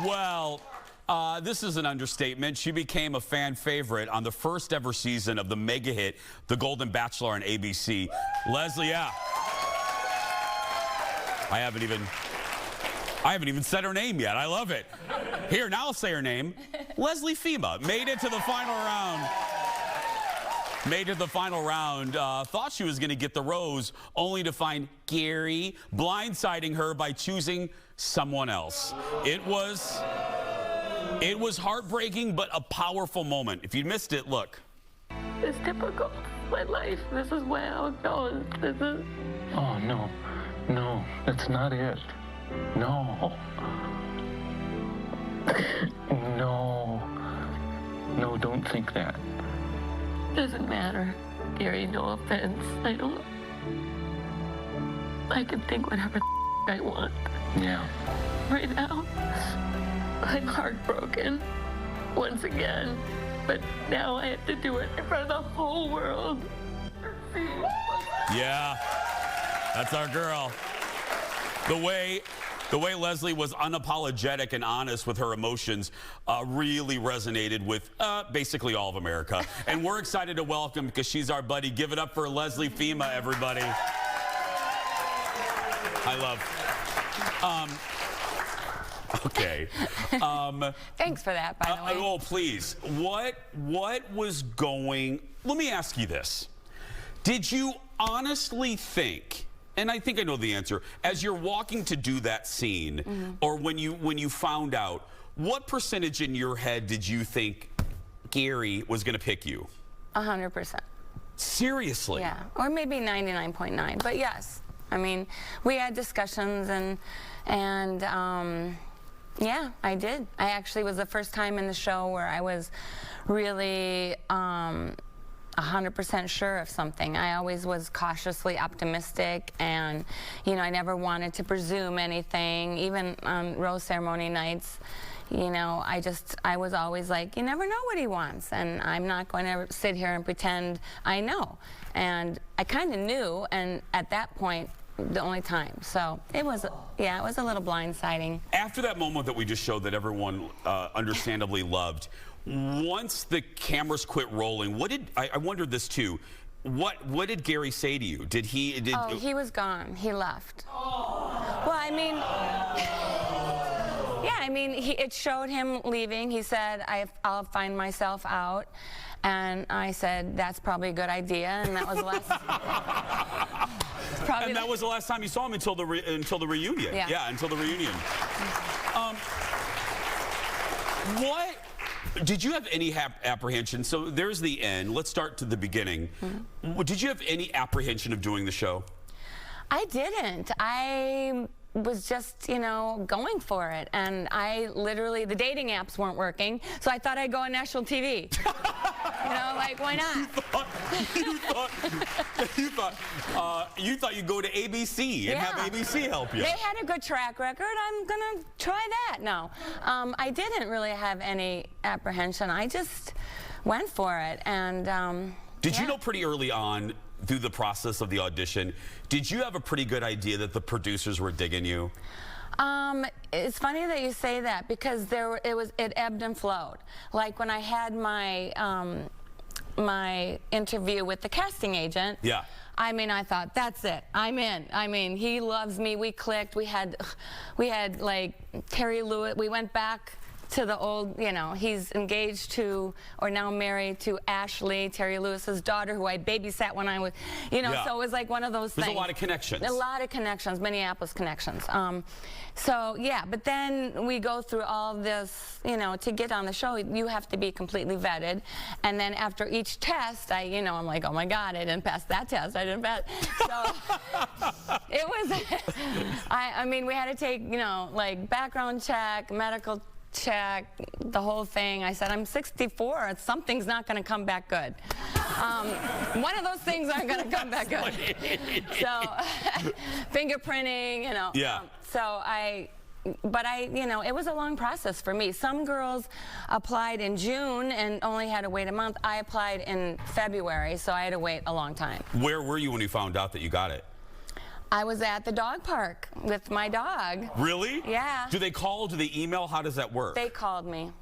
Well, this is an understatement. She became a fan favorite on the first ever season of the mega hit, The Golden Bachelor on ABC. Leslie, yeah. I haven't even said her name yet. I love it. Here, now I'll say her name. Leslie Fhima made it to the final round. Thought she was going to get the rose, only to find Gary blindsiding her by choosing someone else. It was heartbreaking, but a powerful moment. If you missed it, look. It's typical. My life. This is how it goes. This is... Oh, no. No, that's not it. No. No. No, don't think that. Doesn't matter, Gary, no offense. I can think whatever I want. Yeah. Right now, I'm heartbroken once again, but now I have to do it in front of the whole world. Yeah, that's our girl. The way Leslie was unapologetic and honest with her emotions really resonated with basically all of America. And we're excited to welcome, because she's our buddy. Give it up for Leslie Fhima, everybody. I love. Okay. Thanks for that, by the way. Oh, please. What was going... Let me ask you this. Did you honestly think... And I think I know the answer. As you're walking to do that scene, or when you found out, what percentage in your head did you think Gary was going to pick you? 100%. Seriously? Yeah, or maybe 99.9. But yes, I mean, we had discussions, and yeah, I did. I actually was the first time in the show where I was really 100% sure of something. I always was cautiously optimistic, and you know, I never wanted to presume anything. Even on rose ceremony nights, you know, I was always like, you never know what he wants, and I'm not going to sit here and pretend I know. And I kind of knew, and at that point, the only time. So it was, yeah, it was a little blindsiding. After that moment that we just showed that everyone understandably loved, once the cameras quit rolling, what did I wondered this too? What did Gary say to you? Did he? Oh, he was gone. He left. Oh. Well, I mean, yeah, I mean, it showed him leaving. He said, "I'll find myself out," and I said, "That's probably a good idea." And that was the last. And that was the last time you saw him until the reunion. Yeah, until the reunion. What? Did you have any apprehension? So there's the end. Let's start to the beginning. Did you have any apprehension of doing the show? I didn't. I was just, you know, going for it. And I literally, the dating apps weren't working, so I thought I'd go on national TV. You know, like, why not? You thought you'd go to ABC and have ABC help you. They had a good track record. I'm gonna try that. No, I didn't really have any apprehension. I just went for it. And did you know pretty early on through the process of the audition, did you have a pretty good idea that the producers were digging you? It's funny that you say that, because it ebbed and flowed. Like when I had my my interview with the casting agent. Yeah. I mean, I thought, that's it. I'm in. I mean, he loves me. We clicked. We had like Terry Lewis. We went back to the old, you know, he's engaged to, or now married to Ashley, Terry Lewis's daughter, who I babysat when I was, you know, so it was like one of those things. There's a lot of connections. A lot of connections, Minneapolis connections. So, yeah, but then we go through all this, you know, to get on the show, you have to be completely vetted. And then after each test, you know, I'm like, oh my God, I didn't pass that test. I didn't pass. So it was, I mean, we had to take, you know, like background check, medical check, the whole thing. I said, I'm 64. Something's not going to come back good. One of those things aren't going to come back good. So, fingerprinting, you know. Yeah. But you know, it was a long process for me. Some girls applied in June and only had to wait a month. I applied in February, so I had to wait a long time. Where were you when you found out that you got it? I was at the dog park with my dog. Really? Yeah. Do they call? Do they email? How does that work? They called me.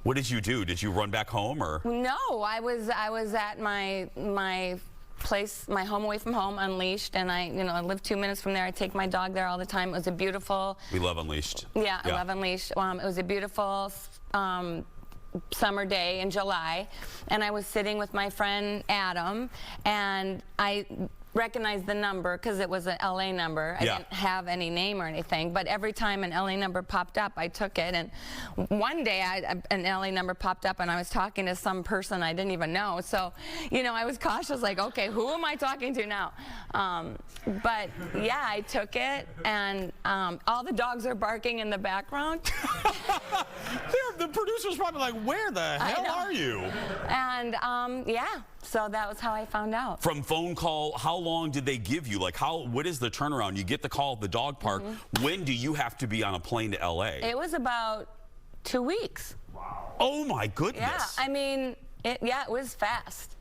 What did you do? Did you run back home or? No, I was at my place, my home away from home, Unleashed, and I live 2 minutes from there. I take my dog there all the time. It was a beautiful. We love Unleashed. Yeah, I love Unleashed. It was a beautiful summer day in July, and I was sitting with my friend Adam, and I recognized the number because it was an LA number. I didn't have any name or anything, but every time an LA number popped up, I took it. And one day an LA number popped up and I was talking to some person I didn't even know. So, I was cautious, like, okay, who am I talking to now? But yeah, I took it, and all the dogs are barking in the background. The producer's probably like, where the hell are you? And yeah, so that was how I found out. From phone call, how long did they give you? Like, what is the turnaround? You get the call at the dog park. When do you have to be on a plane to LA? It was about 2 weeks. Wow. Oh my goodness. Yeah, I mean, it was fast.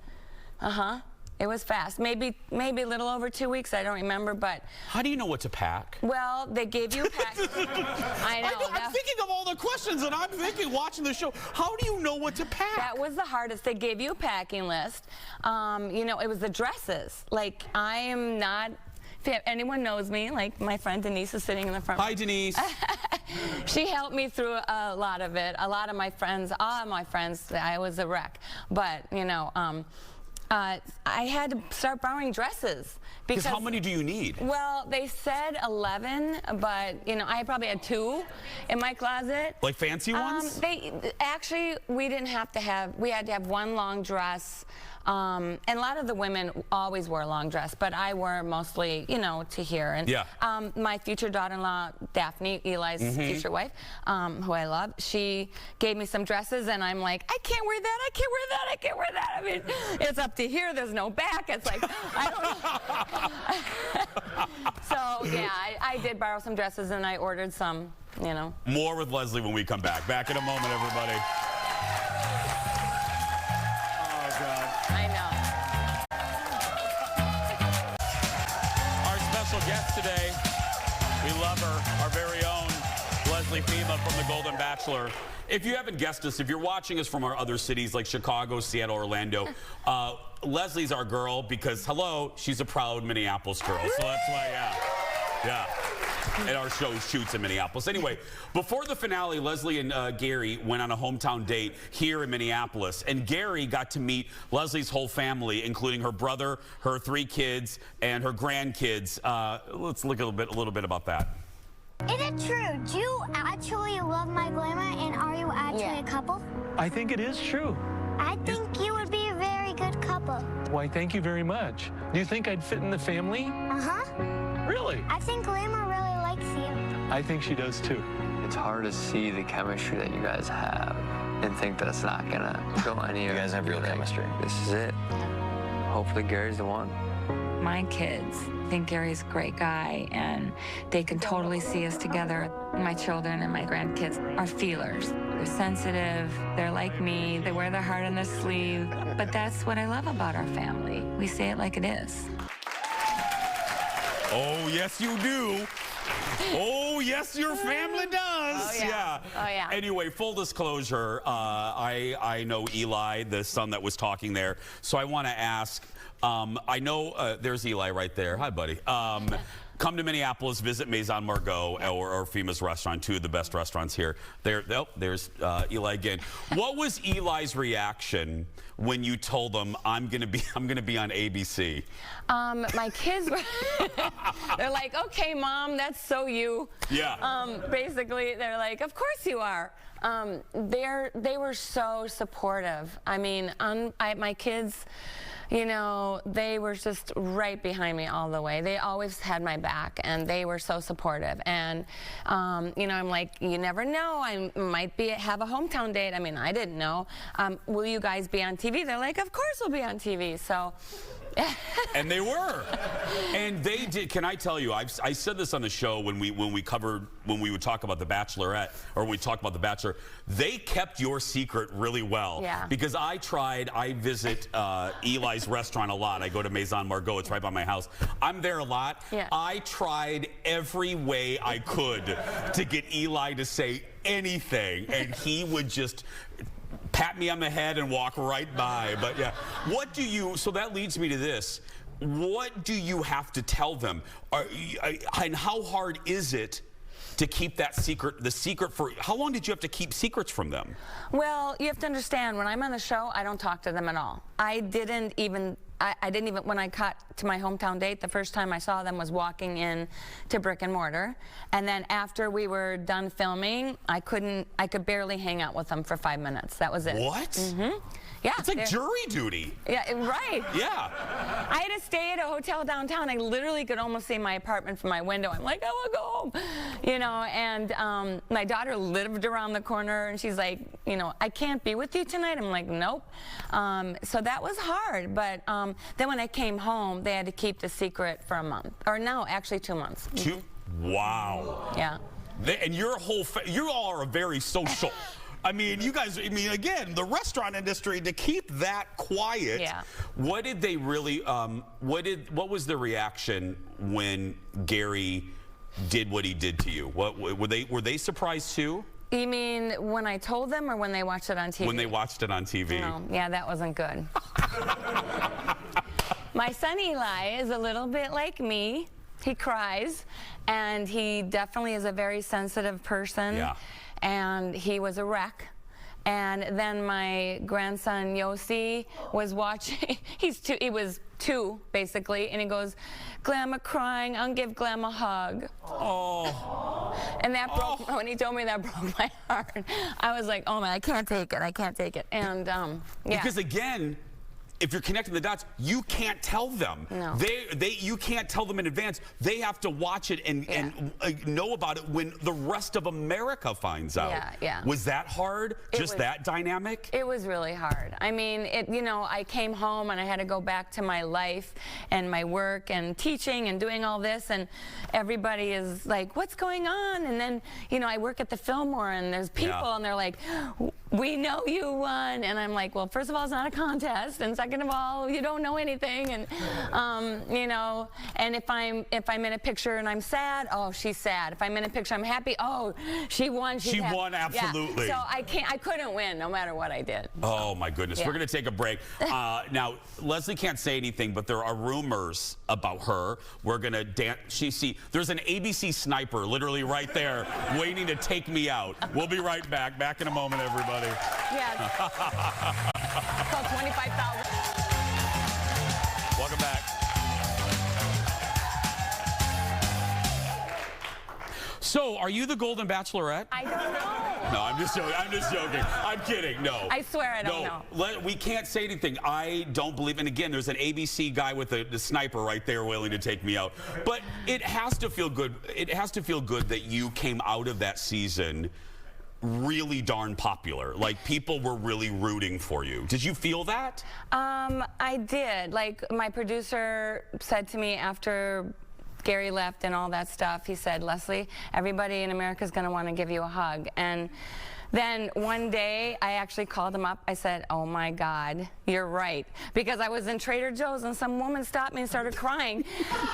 It was fast. Maybe a little over 2 weeks. I don't remember, but. How do you know what to pack? Well, they gave you a pack. I know. I'm thinking of all the questions, and I'm thinking, watching the show, how do you know what to pack? That was the hardest. They gave you a packing list. It was the dresses. Like, I am not. If anyone knows me, like my friend Denise is sitting in the front. Hi, Denise. She helped me through a lot of it. A lot of my friends, all of my friends, I was a wreck. But, I had to start borrowing dresses. Because how many do you need? Well, they said 11, but, I probably had 2 in my closet. Like fancy ones? We didn't have to have, we had to have one long dress. And a lot of the women always wore a long dress, but I wore mostly, to here. And my future daughter-in-law, Daphne, Eli's future wife, who I love, she gave me some dresses, and I'm like, I can't wear that, I can't wear that, I can't wear that. I mean, it's up to here, there's no back. It's like, I don't know. So, yeah, I did borrow some dresses, and I ordered some, More with Leslie when we come back. Back in a moment, everybody. Guest today, we love her, our very own Leslie Fhima from the Golden Bachelor. If you haven't guessed us, if you're watching us from our other cities like Chicago, Seattle, Orlando, Leslie's our girl because, hello, she's a proud Minneapolis girl. So that's why, yeah. And our show shoots in Minneapolis. Anyway, before the finale, Leslie and Gary went on a hometown date here in Minneapolis. And Gary got to meet Leslie's whole family, including her brother, her 3 kids, and her grandkids. Let's look a little bit about that. Is it true? Do you actually love my grandma, and are you actually a couple? I think it is true. I think you would be a very good couple. Why, thank you very much. Do you think I'd fit in the family? Uh-huh. Really? I think grandma really likes you. I think she does too. It's hard to see the chemistry that you guys have and think that it's not gonna go anywhere. You guys have real chemistry. This is it. Hopefully Gary's the one. My kids think Gary's a great guy, and they can totally see us together. My children and my grandkids are feelers. They're sensitive, they're like me, they wear their heart on their sleeve. But that's what I love about our family. We say it like it is. Oh, yes, you do. Oh, yes, your family does. Oh, yeah. Oh, yeah. Anyway, full disclosure, I know Eli, the son that was talking there, so I want to ask, I know there's Eli right there. Hi, buddy. Come to Minneapolis, visit Maison Margot or Fhima's restaurant, 2 of the best restaurants here. There's Eli again. What was Eli's reaction when you told him I'm gonna be on ABC? My kids were they're like, okay, Mom, that's so you. Yeah. Basically, they're like, of course you are. They were so supportive. I mean, my kids, they were just right behind me all the way. They always had my back, and they were so supportive. And, I'm like, you never know. I might have a hometown date. I mean, I didn't know. Will you guys be on TV? They're like, of course we'll be on TV. So And they were. And they did. Can I tell you? I said this on the show when we would talk about the Bachelorette, or when we talk about the Bachelor. They kept your secret really well. Yeah. Because I visit Eli's restaurant a lot. I go to Maison Margot. It's right by my house. I'm there a lot. Yeah. I tried every way I could to get Eli to say anything, and he would just pat me on the head and walk right by. But yeah, so that leads me to this. What do you have to tell them? And how hard is it to keep that secret, how long did you have to keep secrets from them? Well, you have to understand, when I'm on the show, I don't talk to them at all. I didn't even, when I got to my hometown date, the first time I saw them was walking in to Brick and Mortar. And then after we were done filming, I could barely hang out with them for 5 minutes. That was it. What? Mm-hmm. Yeah. It's like jury duty. Yeah, right. Yeah. I had to stay at a hotel downtown. I literally could almost see my apartment from my window. I'm like, I want to go home. You know, and my daughter lived around the corner, and she's like, you know, I can't be with you tonight. I'm like, nope. So that was hard. But then when I came home, they had to keep the secret for a month. Or no, actually 2 months. Wow. Yeah. And you all are very social. I mean, you guys, again, the restaurant industry, to keep that quiet. Yeah. What did they really, what was the reaction when Gary did what he did to you? Were they surprised too? You mean when I told them, or when they watched it on TV? When they watched it on TV. No, yeah, that wasn't good. My son Eli is a little bit like me. He cries, and he definitely is a very sensitive person. Yeah. And he was a wreck. And then my grandson Yossi was watching. He was 2 basically, and he goes, "Glamma crying, I'll give Glamma a hug." Oh. And that broke. When he told me, that broke my heart. I was like, oh man, I can't take it. I can't take it. And yeah. Because again, if you're connecting the dots, you can't tell them. No. You can't tell them in advance. They have to watch it and know about it when the rest of America finds out. Yeah, yeah. Was that hard? That dynamic? It was really hard. I mean, I came home and I had to go back to my life and my work and teaching and doing all this, and everybody is like, what's going on? And then, I work at the Fillmore, and there's people and they're like, we know you won. And I'm like, well, first of all, it's not a contest, and second of all, you don't know anything. And and if I'm in a picture and I'm sad, oh, she's sad. If I'm in a picture I'm happy, oh, she won. She won, absolutely. Yeah. So I couldn't win no matter what I did. Oh my goodness. We're gonna take a break. Now Leslie can't say anything, but there are rumors about her. We're gonna dance. There's an ABC sniper literally right there waiting to take me out. We'll be right back. Back in a moment, everybody. Yes. Call 25,000. Welcome back. So, are you the Golden Bachelorette? I don't know. No, I'm just joking. I'm kidding. No. I swear I don't know. We can't say anything. I don't believe. And again, there's an ABC guy with the sniper right there willing to take me out. But it has to feel good. It has to feel good that you came out of that season really darn popular. Like, people were really rooting for you. Did you feel that? I did. Like, my producer said to me after Gary left and all that stuff, he said, Leslie, everybody in America is going to want to give you a hug. And then one day, I actually called him up. I said, oh my God, you're right. Because I was in Trader Joe's and some woman stopped me and started crying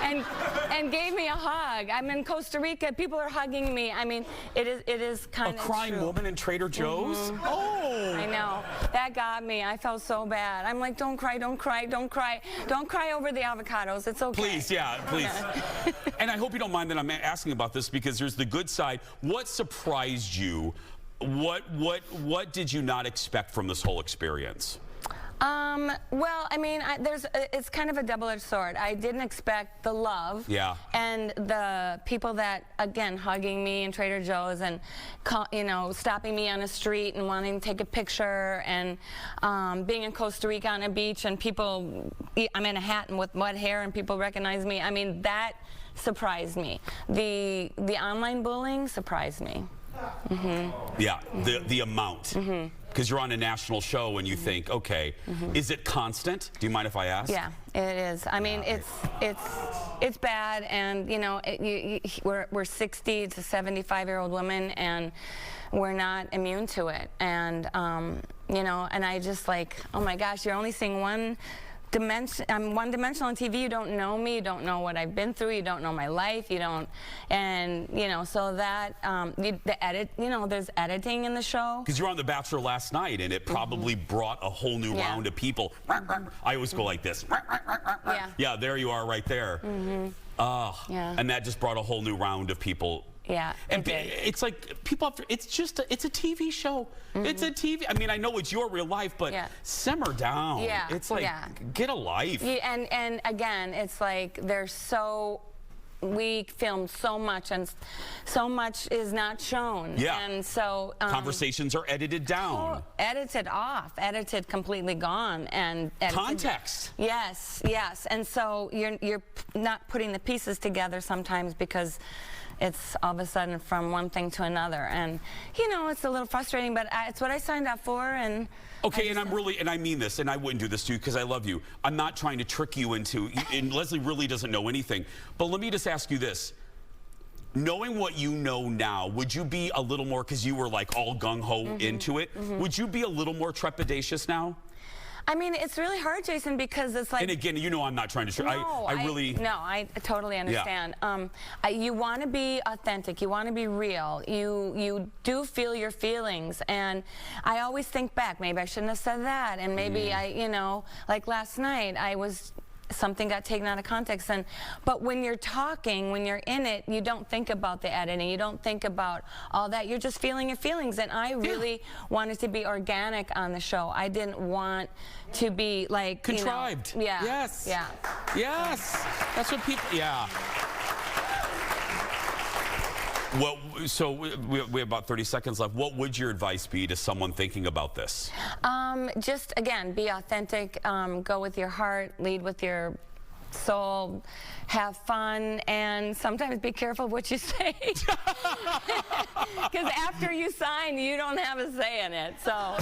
and gave me a hug. I'm in Costa Rica. People are hugging me. I mean, it is kind of a crying woman in Trader Joe's? Mm-hmm. Oh! I know. That got me. I felt so bad. I'm like, don't cry, don't cry, don't cry. Don't cry over the avocados. It's okay. Please, yeah, please. And I hope you don't mind that I'm asking about this, because there's the good side. What surprised you? What did you not expect from this whole experience? Well, I mean, it's kind of a double-edged sword. I didn't expect the love. Yeah. And the people that, again, hugging me in Trader Joe's and, stopping me on the street and wanting to take a picture, and being in Costa Rica on a beach and people, I'm in a hat and with mud hair and people recognize me. I mean, that surprised me. The online bullying surprised me. Mm-hmm. Yeah, the amount. Mm-hmm. because you're on a national show and you think, okay, is it constant? Do you mind if I ask? Yeah, it is. I mean, it's bad, and you know, we're 60 to 75-year-old women, and we're not immune to it. And you know, and I just like, oh my gosh, you're only seeing one dimension. I'm one-dimensional on TV. You don't know me. You don't know what I've been through. You don't know my life. You don't, and you know, so that the edit, you know, there's editing in the show. Because you were on The Bachelor last night, and it probably brought a whole new round of people. I always go like this. Yeah, there you are, right there. And that just brought a whole new round of people. Yeah, and it's like people have to, it's a TV show. It's a TV. I mean, I know it's your real life, but simmer down. Yeah, it's like get a life. Yeah, and again, it's like we filmed so much, and so much is not shown. Yeah. And so conversations are edited down. Edited off, edited completely gone, and edited. Context. Yes, yes. And so you're not putting the pieces together sometimes because it's all of a sudden from one thing to another, and you know, it's a little frustrating, but it's what I signed up for. And okay, and I mean this, and I wouldn't do this to you because I love you. I'm not trying to trick you into, and Leslie really doesn't know anything, but let me just ask you this. Knowing what you know now, would you be a little more, because you were like all gung-ho into it, would you be a little more trepidatious now? I mean, it's really hard, Jason, because it's like... And again, you know I'm not trying to... No, I totally understand. Yeah. You want to be authentic. You want to be real. You do feel your feelings. And I always think back, maybe I shouldn't have said that. And maybe you know, like last night, something got taken out of context, but when you're talking, when you're in it, you don't think about the editing, you don't think about all that, you're just feeling your feelings. And I really wanted to be organic on the show. I didn't want to be like contrived. You know, yeah. Yes. Yeah. Yes. That's what people. Yeah. Well, so we have about 30 seconds left. What would your advice be to someone thinking about this? Just, again, be authentic, go with your heart, lead with your soul, have fun, and sometimes be careful what you say. Because after you sign, you don't have a say in it, so.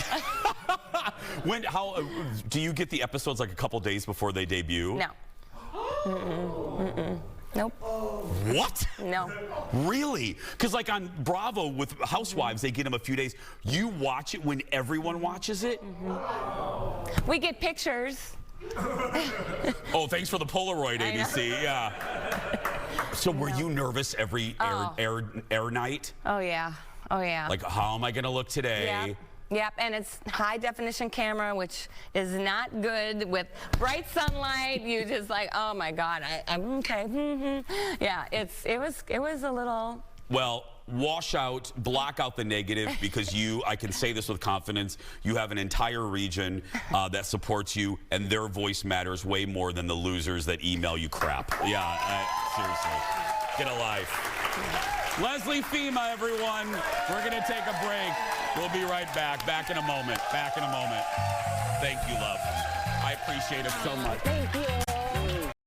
How do you get the episodes like a couple days before they debut? No. Nope. What? No. Really? Because like on Bravo with Housewives, they get them a few days. You watch it when everyone watches it? We get pictures. Oh, thanks for the Polaroid, ABC. Yeah. So were you nervous every air night? Oh, yeah. Oh, yeah. Like, how am I going to look today? Yeah. Yep, and it's high definition camera, which is not good with bright sunlight. You just like, oh my God, I'm okay. Yeah, it was a little. Well, wash out, block out the negative, because I can say this with confidence, you have an entire region that supports you, and their voice matters way more than the losers that email you crap. Yeah, seriously, get a life. Leslie Fhima, everyone. We're going to take a break. We'll be right back. Back in a moment. Back in a moment. Thank you, love. I appreciate it so much. Thank you.